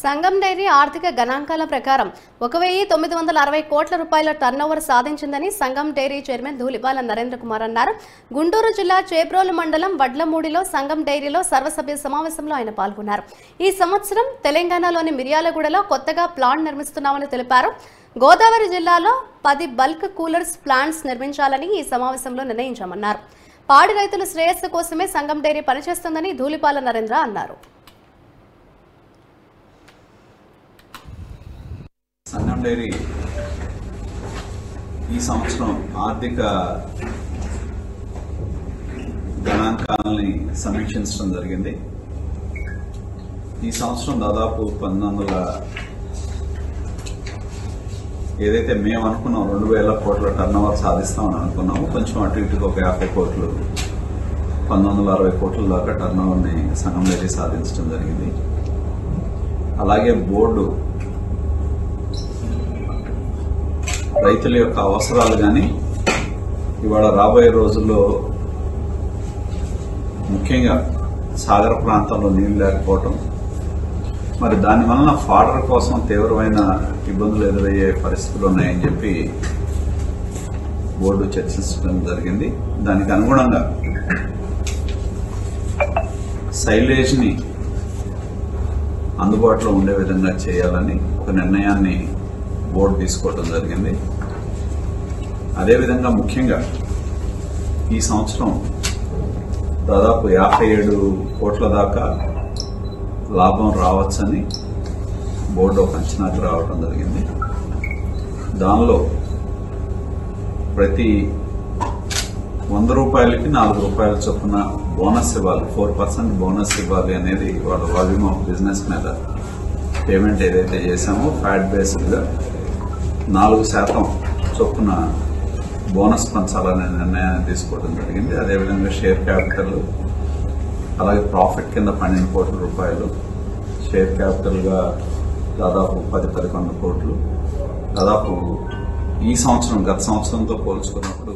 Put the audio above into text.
సంగం dairy ఆర్థిక గణాంకాల ప్రకారం 1960 కోట్ల రూపాయల టర్నోవర్ సాధించిందని సంగం డైరీ చైర్మన్ ధూళిపాల నరేంద్ర కుమార్ అన్నారు. గుంటూరు జిల్లా చేబ్రోలు మండలం వడ్లమూడిలో సంగం డైరీలో సర్వసభ్య సమావేశంలో ఆయన పాల్గొన్నారు. ఈ సంవత్సరం తెలంగాణలోని మిర్యాలగూడలో కొత్తగా ప్లాంట్ నిర్మిస్తున్నామని తెలిపారు. గోదావరి జిల్లాలో 10 బల్క్ కూలర్స్ ప్లాంట్స్ నిర్మించాలని ఈ సమావేశంలో నిర్ణయించామన్నారు. పాడి రైతుల శ్రేయస్సు కోసమే సంగం డైరీ పనిచేస్తుందని ధూళిపాల నరేంద్ర అన్నారు. సంగం డైరీ ఈ సంవత్సరం ఆర్థిక గణాంకాలని సమీక్షించడం జరిగింది. ఈ సంవత్సరం దాదాపు 1900 ఏదైతే మేము అనుకున్నాం 2000 కోట్ల టర్నోవర్ సాధిస్తామని అనుకున్నాము, కొంచెం అటు ఇటుకు ఒక 50 కోట్లు 1960 కోట్ల దాకా టర్నోవర్ని సంగం డైరీ సాధించడం జరిగింది. అలాగే బోర్డు రైతుల యొక్క అవసరాలు కానీ ఇవాళ రాబోయే రోజుల్లో ముఖ్యంగా సాగర ప్రాంతంలో నీళ్లు లేకపోవటం, మరి దానివలన ఫాడర్ కోసం తీవ్రమైన ఇబ్బందులు ఎదురయ్యే పరిస్థితులు ఉన్నాయని చెప్పి బోర్డు చర్చించడం జరిగింది. దానికి అనుగుణంగా సైలేజ్ ని అందుబాటులో ఉండే విధంగా చేయాలని ఒక నిర్ణయాన్ని బోర్డు తీసుకోవడం జరిగింది. అదేవిధంగా ముఖ్యంగా ఈ సంవత్సరం దాదాపు 57 కోట్ల దాకా లాభం రావచ్చని బోర్డు ఒక అంచనాకు రావడం జరిగింది. దానిలో ప్రతి 100 రూపాయలకి 4 రూపాయల చొప్పున బోనస్ ఇవ్వాలి, 4% బోనస్ ఇవ్వాలి అనేది వాళ్ళ వాల్యూమ్ ఆఫ్ బిజినెస్ మీద పేమెంట్ ఏదైతే చేశామో ఫ్యాట్ బేస్డ్ గా 4% చొప్పున బోనస్ పంచాలనే నిర్ణయాన్ని తీసుకోవడం జరిగింది. అదేవిధంగా షేర్ క్యాపిటల్ అలాగే ప్రాఫిట్ కింద 12 కోట్ల రూపాయలు, షేర్ క్యాపిటల్ గా దాదాపు 10-11 కోట్లు, దాదాపు ఈ సంవత్సరం గత సంవత్సరంతో పోల్చుకున్నప్పుడు